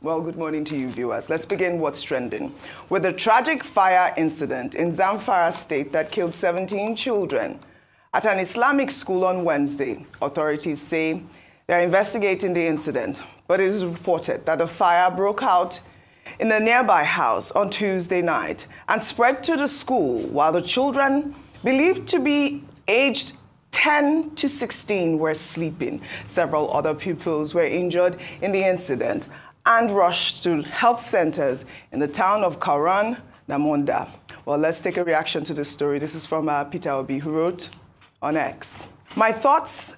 Well, good morning to you, viewers. Let's begin what's trending with a tragic fire incident in Zamfara State that killed 17 children at an Islamic school on Wednesday. Authorities say they're investigating the incident, but it is reported that a fire broke out in a nearby house on Tuesday night and spread to the school while the children, believed to be aged 10 to 16, were sleeping. Several other pupils were injured in the incident and rushed to health centers in the town of Karan, Namonda. Well, let's take a reaction to this story. This is from Peter Obi, who wrote on X. My thoughts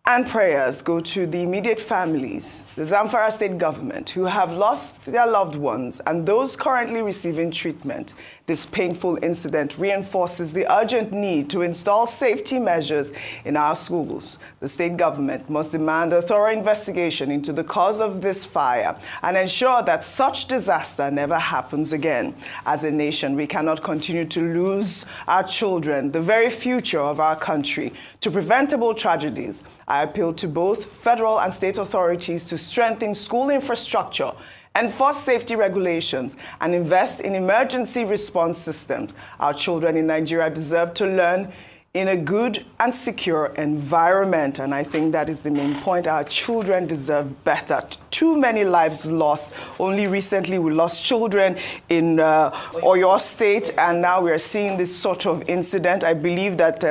and prayers go to the immediate families, the Zamfara state government, who have lost their loved ones, and those currently receiving treatment. This painful incident reinforces the urgent need to install safety measures in our schools. The state government must demand a thorough investigation into the cause of this fire and ensure that such disaster never happens again. As a nation, we cannot continue to lose our children, the very future of our country, to preventable tragedies. I appeal to both federal and state authorities to strengthen school infrastructure, enforce safety regulations, and invest in emergency response systems. Our children in Nigeria deserve to learn in a good and secure environment. And I think that is the main point. Our children deserve better. Too many lives lost. Only recently we lost children in Oyo State, and now we are seeing this sort of incident. I believe that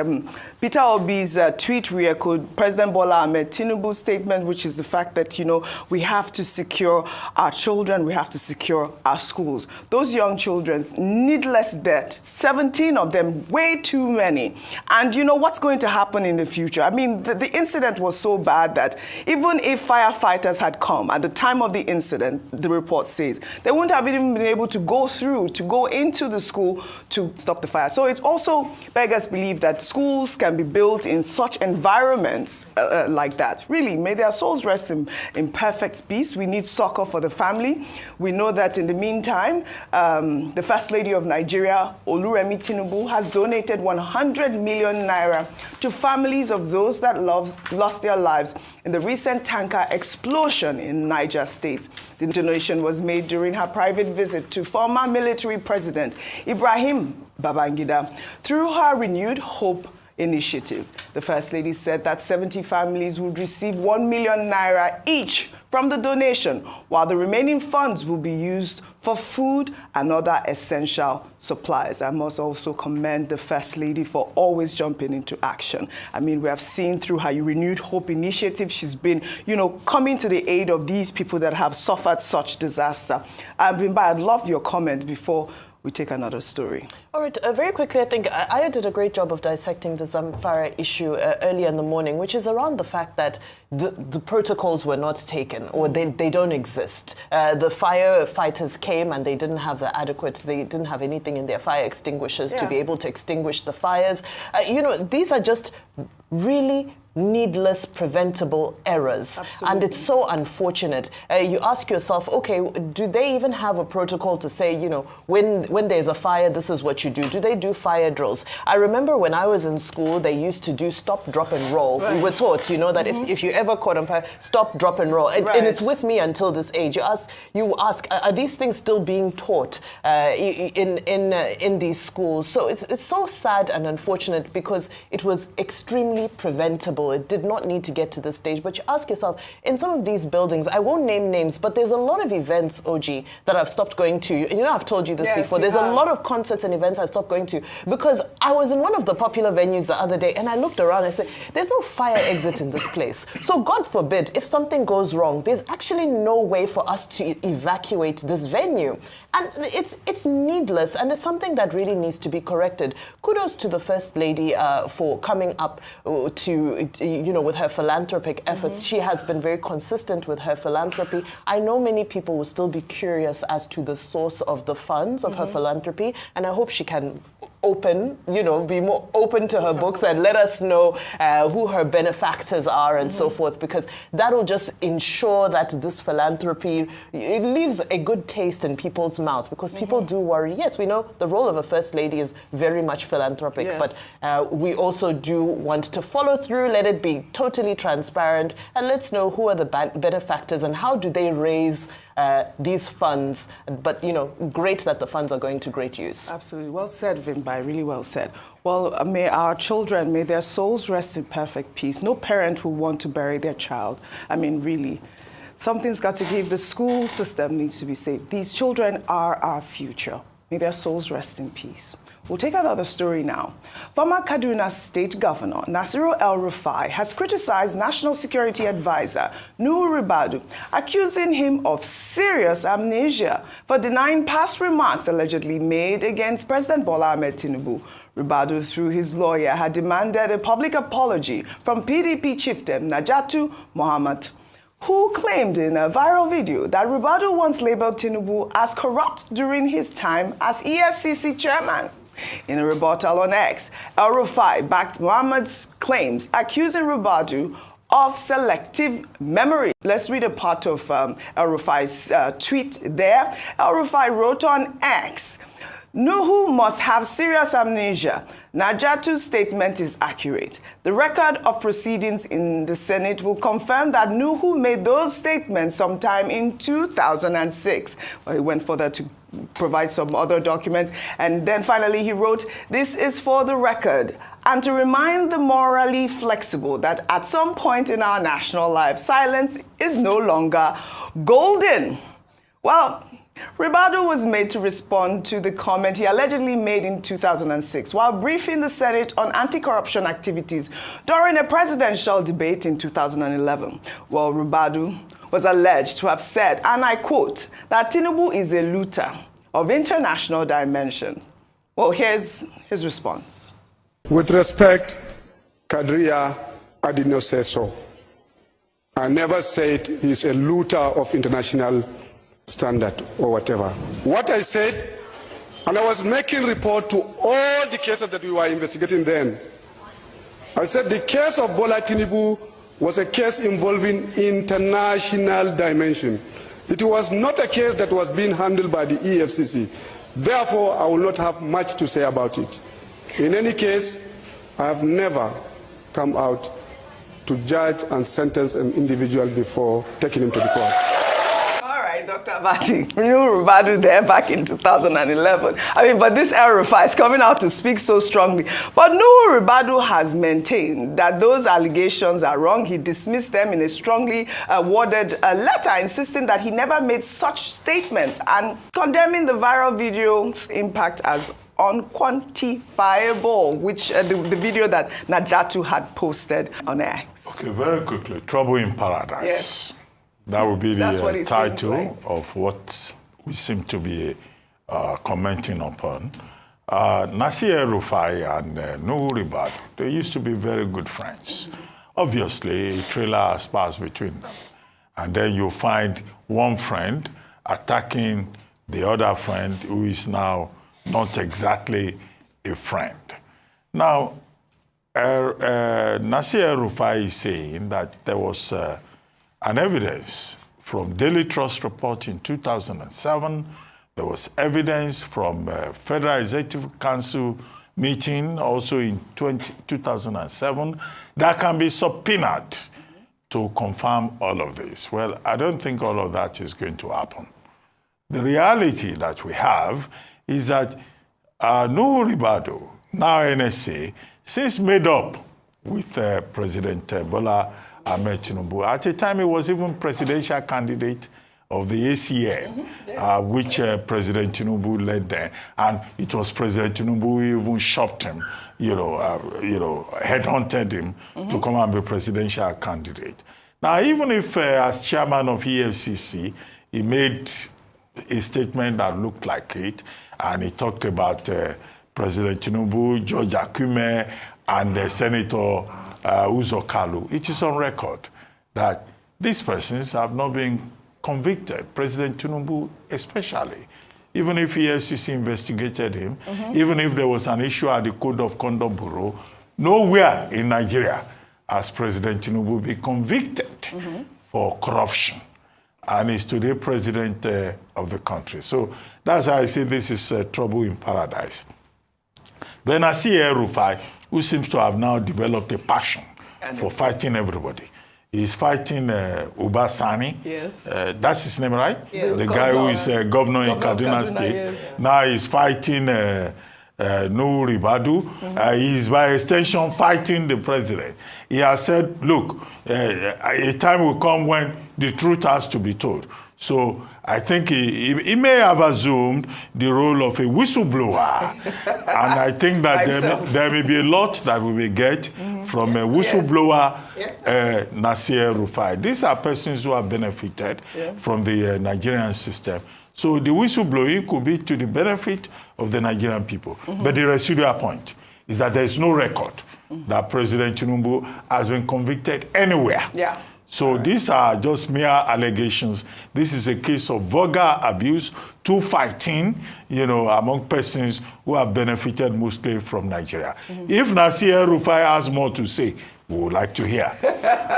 Peter Obi's tweet re-echoed President Bola Ahmed Tinubu's statement, which is the fact that, we have to secure our children, we have to secure our schools. Those young children, needless death, 17 of them, way too many. And what's going to happen in the future? I mean, the incident was so bad that even if firefighters had come at the time of the incident, the report says, they wouldn't have even been able to go into the school to stop the fire. So it also beggars believe that schools can be built in such environments like that. Really, may their souls rest in perfect peace. We need succor for the family. We know that in the meantime, the First Lady of Nigeria, Oluremi Tinubu, has donated 100 million naira to families of those that lost their lives in the recent tanker explosion in Niger State. The donation was made during her private visit to former military president Ibrahim Babangida through her Renewed Hope initiative. The First Lady said that 70 families would receive 1 million naira each from the donation, while the remaining funds will be used for food and other essential supplies. I must also commend the First Lady for always jumping into action. I mean, we have seen through her Renewed Hope initiative, she's been, coming to the aid of these people that have suffered such disaster. Bimba, I'd love your comment before we take another story. All right, very quickly, I think Aya did a great job of dissecting the Zamfara issue earlier in the morning, which is around the fact that the protocols were not taken, or they don't exist. The firefighters came and they didn't have they didn't have anything in their fire extinguishers to be able to extinguish the fires. These are just really needless, preventable errors. Absolutely. And it's so unfortunate. You ask yourself, okay, do they even have a protocol to say, when there's a fire, this is what you do? Do they do fire drills? I remember when I was in school, they used to do stop, drop, and roll. Right. We were taught, that if you ever caught on fire, stop, drop, and roll. And it's with me until this age. You ask, are these things still being taught in these schools? So it's so sad and unfortunate because it was extremely preventable. It did not need to get to this stage. But you ask yourself, in some of these buildings, I won't name names, but there's a lot of events, OG, that I've stopped going to. I've told you this before. There's a lot of concerts and events I've stopped going to because I was in one of the popular venues the other day and I looked around and I said, there's no fire exit in this place. So God forbid, if something goes wrong, there's actually no way for us to evacuate this venue. And it's needless, and it's something that really needs to be corrected. Kudos to the First Lady for coming up to, with her philanthropic efforts. She has been very consistent with her philanthropy. I know many people will still be curious as to the source of the funds of her philanthropy, and I hope she can be more open to her books and let us know who her benefactors are and so forth, because that'll just ensure that this philanthropy, it leaves a good taste in people's mouth, because people do worry. Yes, we know the role of a First Lady is very much philanthropic, but we also do want to follow through, let it be totally transparent, and let's know who are the benefactors and how do they raise these funds, but, great that the funds are going to great use. Absolutely. Well said, Vimbai. Really well said. Well, may our children, may their souls rest in perfect peace. No parent will want to bury their child. I mean, really. Something's got to give. The school system needs to be saved. These children are our future. May their souls rest in peace. We'll take another story now. Former Kaduna State Governor Nasiru El-Rufai has criticized National Security Advisor Nuhu Ribadu, accusing him of serious amnesia for denying past remarks allegedly made against President Bola Ahmed Tinubu. Ribadu, through his lawyer, had demanded a public apology from PDP chieftain Najatu Mohammed, who claimed in a viral video that Ribadu once labeled Tinubu as corrupt during his time as EFCC chairman. In a rebuttal on X, El-Rufai backed Mohammed's claims, accusing Ribadu of selective memory. Let's read a part of El-Rufai's tweet there. El-Rufai wrote on X, Nuhu must have serious amnesia. Najatu's statement is accurate. The record of proceedings in the Senate will confirm that Nuhu made those statements sometime in 2006. Well, he went further to provide some other documents. And then finally he wrote, this is for the record, and to remind the morally flexible that at some point in our national life, silence is no longer golden. Well, Ribadu was made to respond to the comment he allegedly made in 2006 while briefing the Senate on anti-corruption activities during a presidential debate in 2011. Well, Ribadu was alleged to have said, and I quote, that Tinubu is a looter of international dimension. Well, here's his response. With respect, Kadria, I did not say so. I never said he's a looter of international standard or whatever. What I said, and I was making report to all the cases that we were investigating then, I said the case of Bola Tinubu was a case involving international dimension. It was not a case that was being handled by the EFCC. Therefore, I will not have much to say about it. In any case, I have never come out to judge and sentence an individual before taking him to the court. Dr. Abati, Nuhu Ribadu there back in 2011. But this El-Rufai is coming out to speak so strongly. But Nuhu Ribadu has maintained that those allegations are wrong. He dismissed them in a strongly worded letter, insisting that he never made such statements and condemning the viral video's impact as unquantifiable, which the video that Najatu had posted on X. Okay, very quickly, Trouble in Paradise. Yes. That would be the title like of what we seem to be commenting upon. Nasir El-Rufai and Nuhu Ribadu, they used to be very good friends. Obviously, a trailer has passed between them. And then you find one friend attacking the other friend who is now not exactly a friend. Now, Nasir El-Rufai is saying that there was an evidence from Daily Trust report in 2007. There was evidence from Federal Executive Council meeting also in 2007 that can be subpoenaed to confirm all of this. Well, I don't think all of that is going to happen. The reality that we have is that Nuhu Ribadu, now NSA, since made up with President Bola Ahmed Tinubu. At the time, he was even presidential candidate of the ACN, which President Tinubu led there. And it was President Tinubu who even shopped him, headhunted him to come and be presidential candidate. Now, even if as chairman of EFCC, he made a statement that looked like it, and he talked about President Tinubu, George Akume, and Senator Uzo Kalu. It is on record that these persons have not been convicted, President Tinubu especially. Even if EFCC investigated him, even if there was an issue at the Code of Conduct Bureau, nowhere in Nigeria has President Tinubu been convicted for corruption. And he's today president of the country. So that's how I say this is trouble in paradise. But Nasir El-Rufai, who seems to have now developed a passion for fighting everybody. He's fighting Ubasani. Yes. That's his name, right? Yes. The guy who is governor in Kaduna State. Yes. Now he's fighting Nuhu Ribadu. He's by extension fighting the president. He has said, look, a time will come when the truth has to be told. So I think he may have assumed the role of a whistleblower. And I think that there may be a lot that we will get from a whistleblower, Nasir El-Rufai. These are persons who have benefited from the Nigerian system. So the whistleblowing could be to the benefit of the Nigerian people. But the residual point is that there is no record that President Tinubu has been convicted anywhere. Yeah. So these are just mere allegations. This is a case of vulgar abuse, two fighting, among persons who have benefited mostly from Nigeria. If Nasir El-Rufai has more to say, we would like to hear.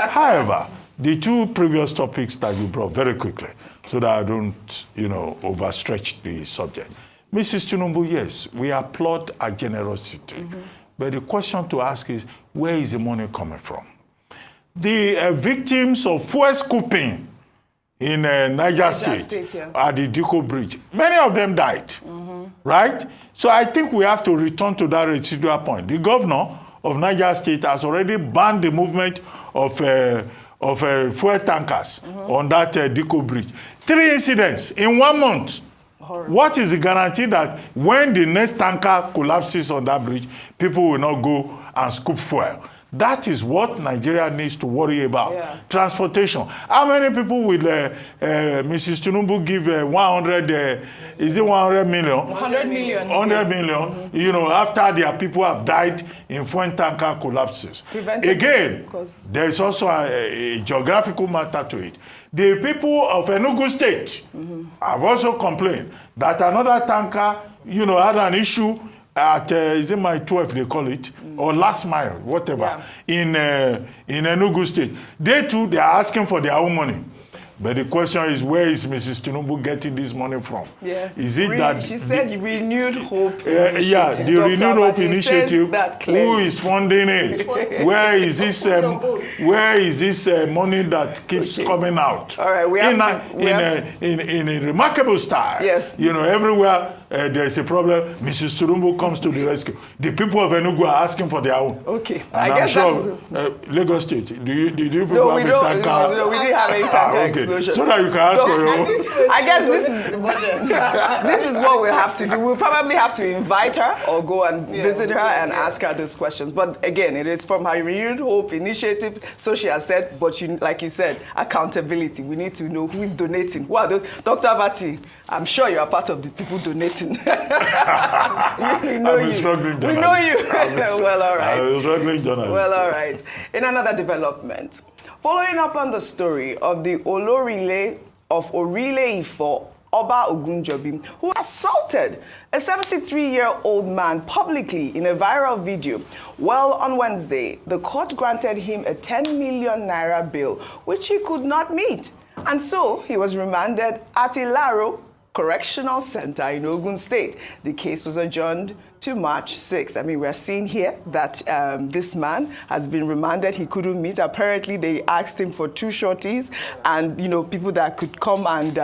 However, the two previous topics that you brought very quickly, so that I don't, overstretch the subject. Mrs. Tinubu, yes, we applaud her generosity. But the question to ask is, where is the money coming from? The victims of fuel scooping in Niger State at the Diko Bridge, many of them died, right? So I think we have to return to that residual point. The governor of Niger State has already banned the movement of fuel tankers on that Diko Bridge. 3 incidents in 1 month. Horrible. What is the guarantee that when the next tanker collapses on that bridge, people will not go and scoop fuel? That is what Nigeria needs to worry about. Yeah. Transportation. How many people will Mrs. Tinubu give 100, is it 100 million? 100 million. 100 million, after their people have died in fuel tanker collapses. Again, there is also a geographical matter to it. The people of Enugu State have also complained that another tanker, had an issue at, is it my 12 they call it, or last mile, whatever, in Enugu State. They too, they are asking for their own money. But the question is, where is Mrs. Tinubu getting this money from? Yeah. Is it that... She said Renewed Hope Initiative. The Renewed Hope Initiative, who is funding it? Where is this money that keeps coming out? All right, we have in a remarkable style. Yes. Everywhere there's a problem, Mrs. Tinubu comes to the rescue. The people of Enugu are asking for their own. Okay. And I'm sure Lagos State, did you people have a tanker? No, we didn't have any tanker explosion. So that you can ask for your own. I guess this is the budget. This is what we'll have to do. We'll probably have to invite her or go and visit her and ask her those questions. But again, it is from her Renewed Hope Initiative. So she has said, but like you said, accountability. We need to know who is donating. Wow, Dr. Abati, I'm sure you are part of the people donating. we know I'm a struggling journalist. We know you. Well, all right. I'm a struggling journalist. Well, all right. In another development, following up on the story of the Olorile of Orile Ifo, Oba Ogunjobi, who assaulted a 73-year-old man publicly in a viral video. Well, on Wednesday, the court granted him a 10 million naira bail, which he could not meet. And so he was remanded at Ilaro Correctional Center in Ogun State. The case was adjourned to March 6th. I mean, we're seeing here that this man has been remanded. He couldn't meet. Apparently, they asked him for 2 shorties and, people that could come and,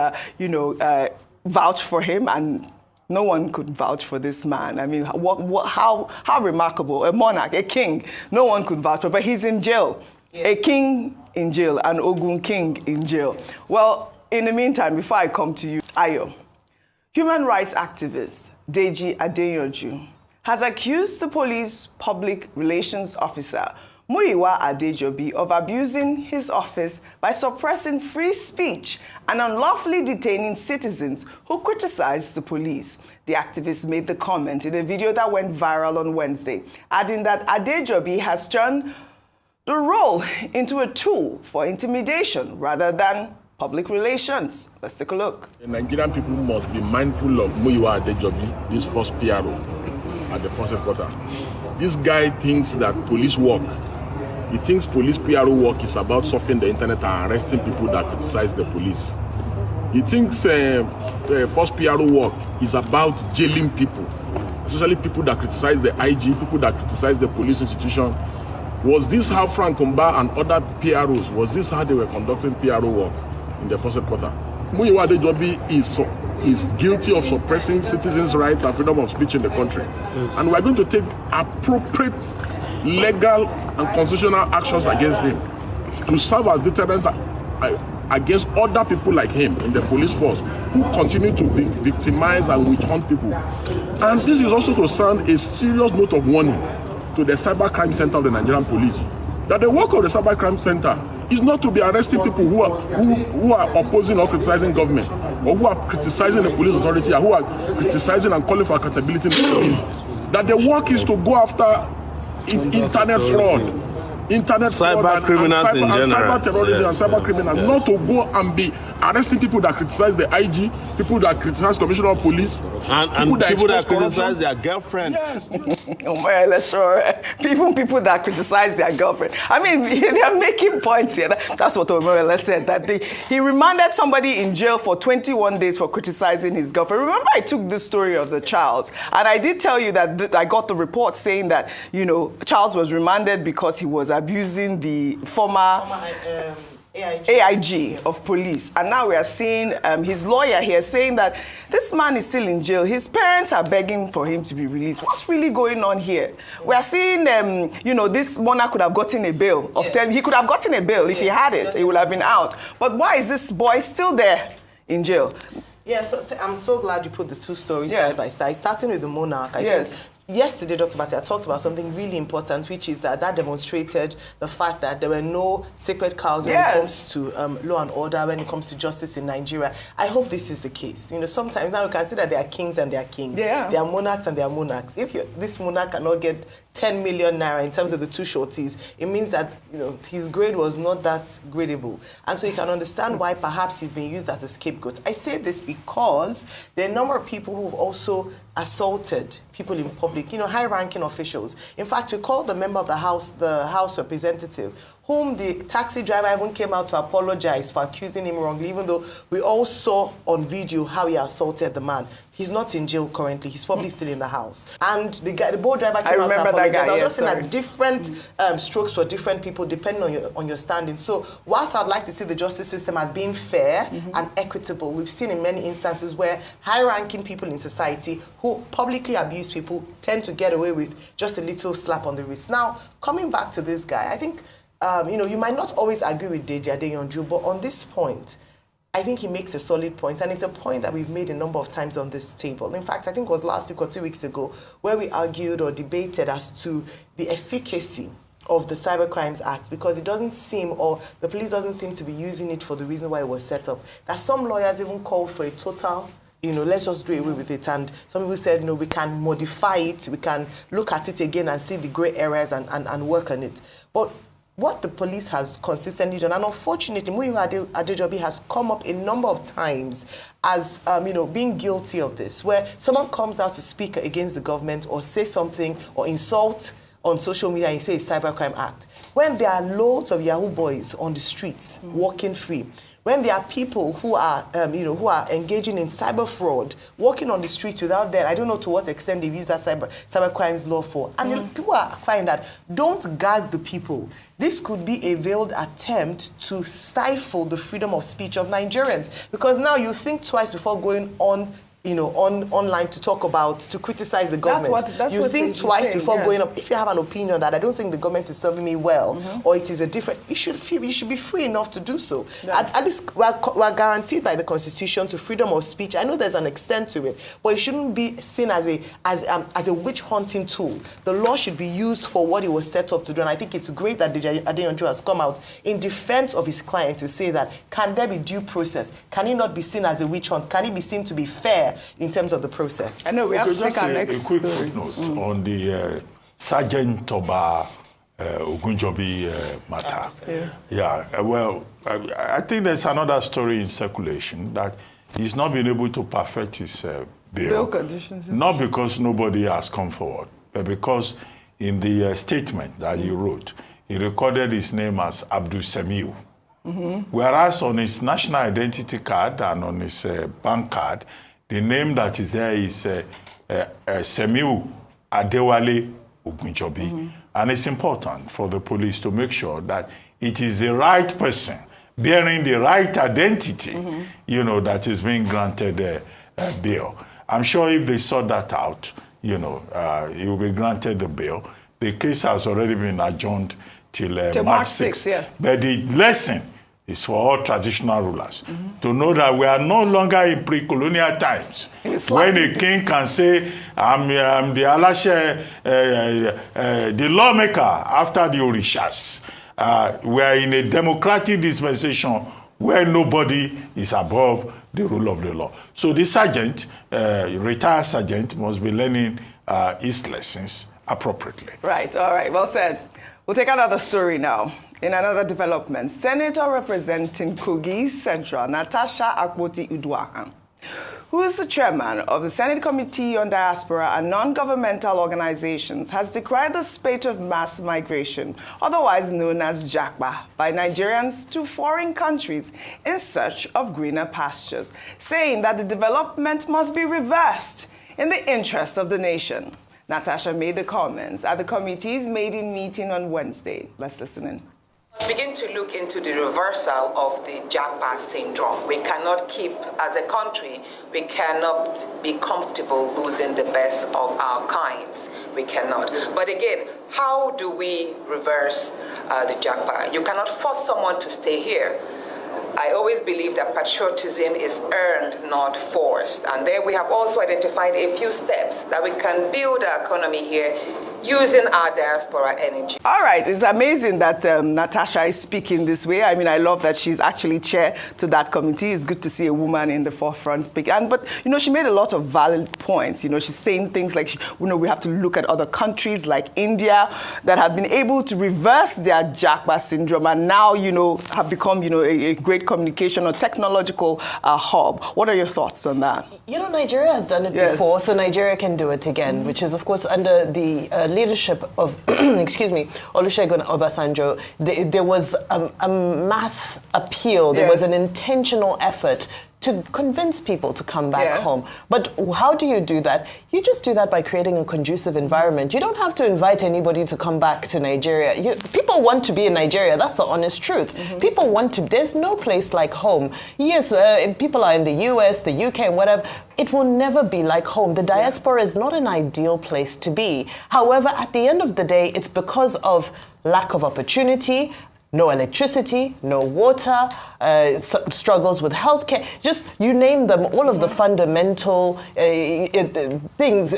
vouch for him. And no one could vouch for this man. I mean, how remarkable. A monarch, a king. No one could vouch for, but he's in jail. Yeah. A king in jail, an Ogun king in jail. Well, in the meantime, before I come to you, Ayo, human rights activist Deji Adeyanju has accused the police public relations officer Muyiwa Adejobi of abusing his office by suppressing free speech and unlawfully detaining citizens who criticized the police. The activist made the comment in a video that went viral on Wednesday, adding that Adejobi has turned the role into a tool for intimidation rather than public relations. Let's take a look. The Nigerian people must be mindful of Muyiwa Adejobi, this first PRO at the first headquarters. This guy thinks that police work. He thinks police PRO work is about surfing the internet and arresting people that criticize the police. He thinks first PRO work is about jailing people, especially people that criticize the IG, people that criticize the police institution. Was this how Frank Kumba and other PROs, was this how they were conducting PRO work in the first quarter? Muyiwa Adejobi is guilty of suppressing citizens' rights and freedom of speech in the country. Yes. And we're going to take appropriate legal and constitutional actions against him to serve as deterrence against other people like him in the police force who continue to victimize and witch hunt people. And this is also to sound a serious note of warning to the Cybercrime Center of the Nigerian Police, that the work of the Cybercrime Center is not to be arresting people who are opposing or criticizing government, or who are criticizing the police authority, or who are criticizing and calling for accountability in the police. That the work is to go after internet fraud, cyber criminals in general, cyber terrorism and cyber criminals, not to go and be arresting people that criticize the IG, people that criticize Commissioner of Police, and people that criticize their girlfriend. Yes. People that criticize their girlfriend. I mean, they're making points here. That's what Omerele said, that he remanded somebody in jail for 21 days for criticizing his girlfriend. Remember, I took this story of the Charles, and I did tell you that I got the report saying that, you know, Charles was remanded because he was abusing the former AIG of police. And now we are seeing his lawyer here saying that this man is still in jail. His parents are begging for him to be released. What's really going on here? We are seeing, you know, this monarch could have gotten a bail of 10. He could have gotten a bail if he had it. He would have been out. But why is this boy still there in jail? Yeah, so I'm so glad you put the two stories side by side, starting with the monarch. I think yesterday, Dr. Batia talked about something really important, which is that demonstrated the fact that there were no sacred cows when it comes to law and order, when it comes to justice in Nigeria. I hope this is the case. You know, sometimes now we can see that there are kings and there are kings. Yeah. There are monarchs and there are monarchs. If this monarch cannot get 10 million naira in terms of the two shorties, it means that, you know, his grade was not that gradable. And so you can understand why perhaps he's being used as a scapegoat. I say this because there are a number of people who've also assaulted people in public, you know, high-ranking officials. In fact, we called the member of the House representative, whom the taxi driver even came out to apologize for accusing him wrongly, even though we all saw on video how he assaulted the man. He's not in jail currently. He's probably still in the house. And the boat driver came out to apologize. I was just saying that different strokes for different people, depending on your standing. So whilst I'd like to see the justice system as being fair and equitable, we've seen in many instances where high-ranking people in society who publicly abuse people tend to get away with just a little slap on the wrist. Now, coming back to this guy, I think, you know, you might not always agree with Deji Adeyonju, but on this point, I think he makes a solid point, and it's a point that we've made a number of times on this table. In fact, I think it was last week or 2 weeks ago where we argued or debated as to the efficacy of the Cybercrimes Act, because it doesn't seem, or the police doesn't seem to be using it for the reason why it was set up. That some lawyers even called for a total, you know, let's just do away with it. And some people said, no, we can modify it, we can look at it again and see the gray areas and work on it. But what the police has consistently done, and unfortunately, Muyiwa Adejobi has come up a number of times as, you know, being guilty of this, where someone comes out to speak against the government or say something or insult on social media and you say it's Cybercrime Act. When there are loads of Yahoo boys on the streets walking free, when there are people who are, you know, who are engaging in cyber fraud, walking on the streets without that, I don't know to what extent they've used that cyber crimes law for. And people are crying that, don't gag the people. This could be a veiled attempt to stifle the freedom of speech of Nigerians. Because now you think twice before going on, you know, online to criticize the government. You think twice before going up. If you have an opinion that I don't think the government is serving me well, or it is a different, you should be free enough to do so. At least we're guaranteed by the Constitution to freedom of speech. I know there's an extent to it, but it shouldn't be seen as a witch hunting tool. The law should be used for what it was set up to do. And I think it's great that Adeyonju has come out in defense of his client to say that, can there be due process? Can it not be seen as a witch hunt? Can it be seen to be fair in terms of the process? I know we have to take our next a quick footnote on the Sergeant Toba Ogunjobi matter. Well, I think there's another story in circulation that he's not been able to perfect his bail conditions. Not because nobody has come forward, but because in the statement that he wrote, he recorded his name as Abdul Semiu. Whereas on his national identity card and on his bank card, the name that is there is Semiu Adewale Ogunjobi. And it's important for the police to make sure that it is the right person bearing the right identity, that is being granted a bail. I'm sure if they sort that out, he will be granted the bail. The case has already been adjourned till March 6th. Yes. But the lesson is for all traditional rulers to know that we are no longer in pre-colonial times when a king can say, I'm the Alashe, the lawmaker after the Orishas. We are in a democratic dispensation where nobody is above the rule of the law. So the sergeant, retired sergeant, must be learning his lessons appropriately. Right, all right, well said. We'll take another story now. In another development, Senator representing Kogi Central, Natasha Akpoti-Uduaghan, who is the chairman of the Senate Committee on Diaspora and Non-Governmental Organizations, has decried the spate of mass migration, otherwise known as Japa, by Nigerians to foreign countries in search of greener pastures, saying that the development must be reversed in the interest of the nation. Natasha made the comments at the committee's maiden meeting on Wednesday. Let's listen in. Begin to look into the reversal of the Japa syndrome. We cannot keep, as a country, we cannot be comfortable losing the best of our kinds. We cannot. But again, how do we reverse the Japa? You cannot force someone to stay here. I always believe that patriotism is earned, not forced. And there we have also identified a few steps that we can build our economy here using our diaspora energy. All right, it's amazing that Natasha is speaking this way. I mean, I love that she's actually chair to that committee. It's good to see a woman in the forefront speak. But, she made a lot of valid points. She's saying things like, we have to look at other countries like India that have been able to reverse their Japa syndrome and now, have become, a great communication or technological hub. What are your thoughts on that? Nigeria has done it before, so Nigeria can do it again, which is, of course, under the leadership of, Olusegun Obasanjo. There was a mass appeal. There was an intentional effort to convince people to come back home. But how do you do that? You just do that by creating a conducive environment. You don't have to invite anybody to come back to Nigeria. People want to be in Nigeria. That's the honest truth. People want to. There's no place like home. Yes, people are in the US, the UK, whatever. It will never be like home. The diaspora is not an ideal place to be. However, at the end of the day, it's because of lack of opportunity, no electricity, no water, struggles with healthcare, just you name them, all of the fundamental things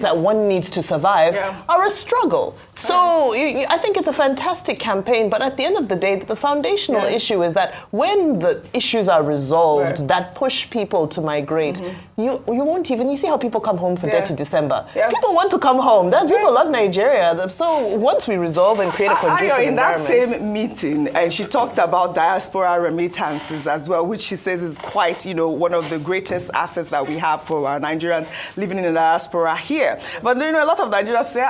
that one needs to survive are a struggle. So I think it's a fantastic campaign, but at the end of the day, the foundational issue is that when the issues are resolved that push people to migrate, you won't even, you see how people come home for dead to December. People want to come home. People love Nigeria. So once we resolve and create a conducive in that environment. same meeting, and she talked about diaspora remittances as well, which she says is quite, one of the greatest assets that we have for our Nigerians living in the diaspora here. But, a lot of Nigerians say,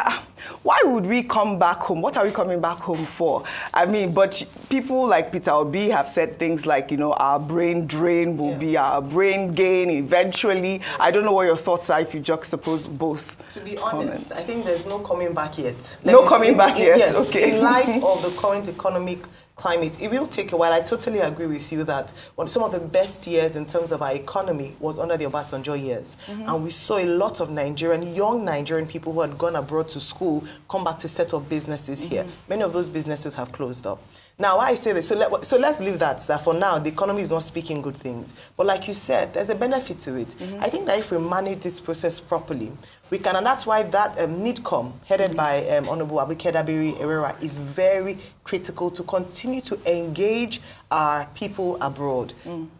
why would we come back home? What are we coming back home for? I mean, but people like Peter Obi have said things like, our brain drain will be our brain gain eventually. I don't know what your thoughts are if you juxtapose both. To be honest, I think there's no coming back yet. No coming back yet? Yes, okay. In light of the current economic climate, it will take a while. I totally agree with you that some of the best years in terms of our economy was under the Obasanjo years. And we saw a lot of young Nigerian people who had gone abroad to school come back to set up businesses here. Many of those businesses have closed up. Now, why I say this, so let's leave that for now, the economy is not speaking good things. But like you said, there's a benefit to it. I think that if we manage this process properly, we can, and that's why that NIDCOM, headed by Honorable Abike Dabiri-Herrera, is very critical to continue to engage our people abroad.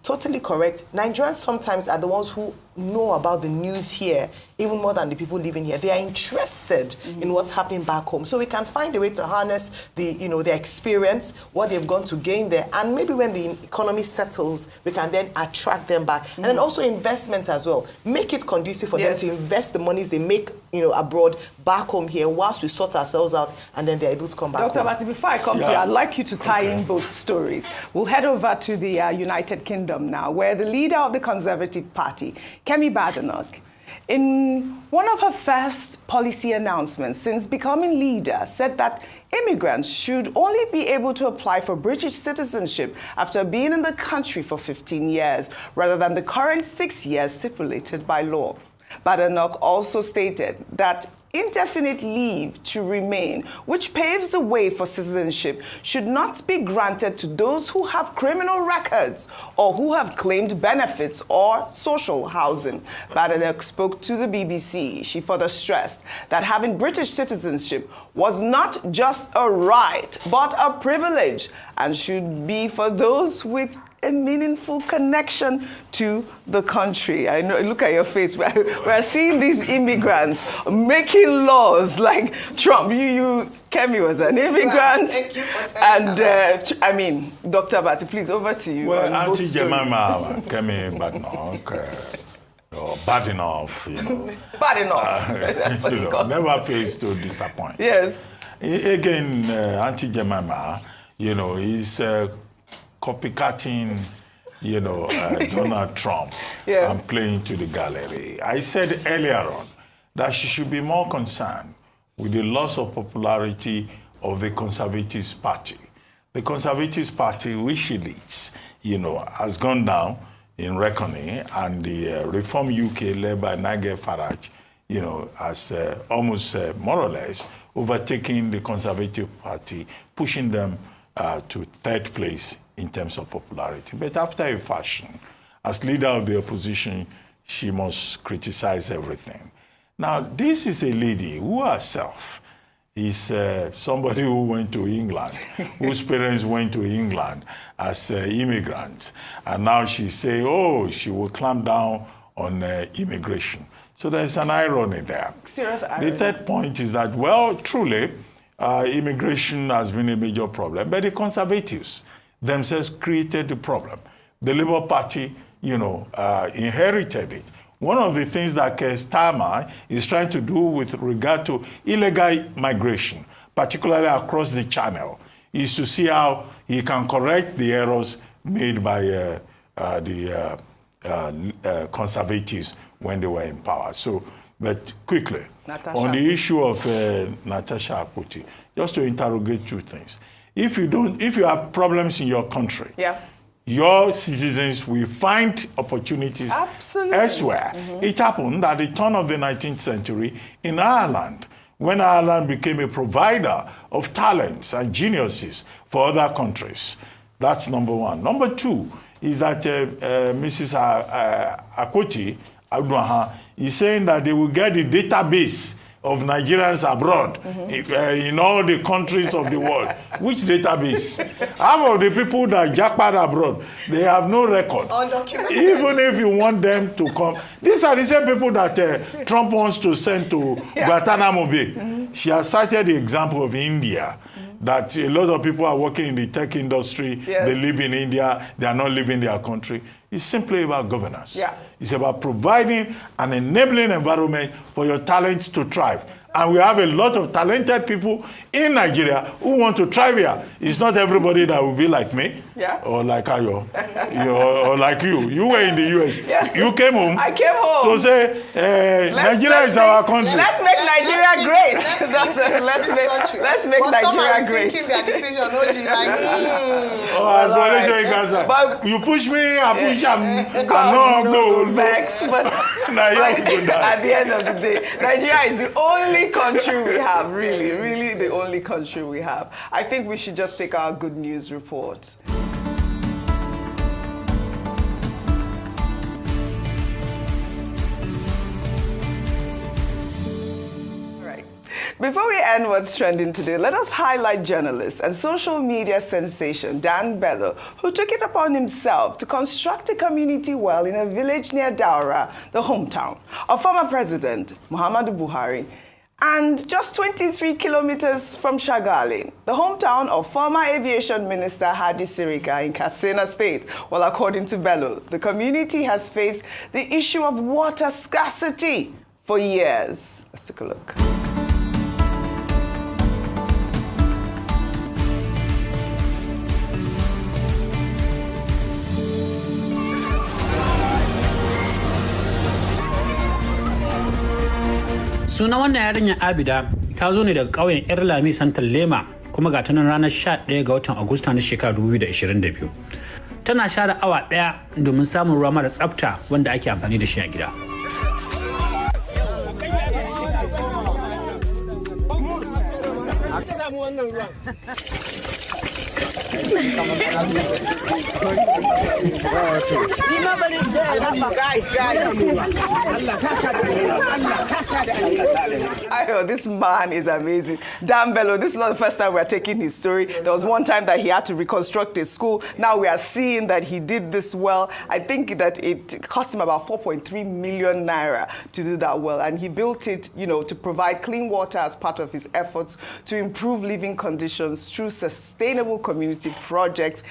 Totally correct. Nigerians sometimes are the ones who know about the news here, even more than the people living here. They are interested in what's happening back home. So we can find a way to harness their experience, what they've gone to gain there, and maybe when the economy settles, we can then attract them back. And then also investment as well. Make it conducive for them to invest the monies they make abroad back home here whilst we sort ourselves out, and then they're able to come back Dr. home. Bati, before I come to you, I'd like you to tie in both stories. We'll head over to the United Kingdom now, where the leader of the Conservative Party, Kemi Badenoch, in one of her first policy announcements since becoming leader, said that immigrants should only be able to apply for British citizenship after being in the country for 15 years, rather than the current 6 years stipulated by law. Badenoch also stated that indefinite leave to remain, which paves the way for citizenship, should not be granted to those who have criminal records or who have claimed benefits or social housing. Badenoch spoke to the BBC. She further stressed that having British citizenship was not just a right, but a privilege, and should be for those with a meaningful connection to the country. I know, look at your face. We're seeing these immigrants making laws like Trump. Kemi was an immigrant. Thank you for telling and I mean, Dr. Bati, please, over to you. Well, Auntie Jemima, Kemi, Badenoch, you know. Badenoch. You know, never fails to disappoint. Yes. Again, Auntie Jemima, you know, is copycatting, you know, Donald Trump and playing to the gallery. I said earlier on that she should be more concerned with the loss of popularity of the Conservative Party. The Conservative Party, which she leads, you know, has gone down in reckoning, and the Reform UK, led by Nigel Farage, you know, has almost more or less overtaken the Conservative Party, pushing them to third place in terms of popularity. But after a fashion, as leader of the opposition, she must criticize everything. Now, this is a lady who herself is somebody who went to England, whose parents went to England as immigrants. And now she say, oh, she will clamp down on immigration. So there's an irony there. Serious irony. The third point is that, well, truly, immigration has been a major problem, but the Conservatives themselves created the problem. The Labour Party, you know, inherited it. One of the things that Keir Starmer is trying to do with regard to illegal migration, particularly across the channel, is to see how he can correct the errors made by the Conservatives when they were in power. So, but quickly, on the issue of Natasha Akpoti, just to interrogate two things. If you have problems in your country, your citizens will find opportunities elsewhere. It happened at the turn of the 19th century in Ireland, when Ireland became a provider of talents and geniuses for other countries. That's number one. Number two is that Mrs. Akpoti is saying that they will get the database of Nigerians abroad in all the countries of the world. Which database? Half of the people that jackpot abroad, they have no record. Undocumented. Even if you want them to come. These are the same people that Trump wants to send to Guantanamo Bay. She has cited the example of India, that a lot of people are working in the tech industry, they live in India, they are not leaving their country. It's simply about governance. It's about providing an enabling environment for your talents to thrive. And we have a lot of talented people in Nigeria who want to thrive here. It's not everybody that will be like me, or like Ayo, or like you. You were in the US. You came home. I came home to say Nigeria is our country. Let's make Nigeria great. Let's make Nigeria great. Thinking their decision, But you push me, I push him. No vex. But at the end of the day, Nigeria is the only country we have, really the only country we have. I think we should just take our good news report. Before we end what's trending today, let us highlight journalist and social media sensation Dan Bello, who took it upon himself to construct a community well in a village near Daura, the hometown of former President Muhammadu Buhari, and just 23 kilometers from Shagali, the hometown of former Aviation Minister Hadi Sirika in Katsina State. Well, according to Bello, the community has faced the issue of water scarcity for years. Let's take a look. Suna wannan yarinya Abida ta zo ne daga ƙauyen Irlami Santal Lema kuma ga tanan ranar 11 ga watan Agusta na shekarar 2022. Tana share awa ɗaya domin samun ruwa mara tsafta wanda ake amfani da shi a gida. This man is amazing. Dan Bello, this is not the first time we're taking his story. There was one time that he had to reconstruct his school. Now we are seeing that he did this well. I think that it cost him about 4.3 million naira to do that well. And he built it, you know, to provide clean water as part of his efforts to improve living conditions through sustainable community projects.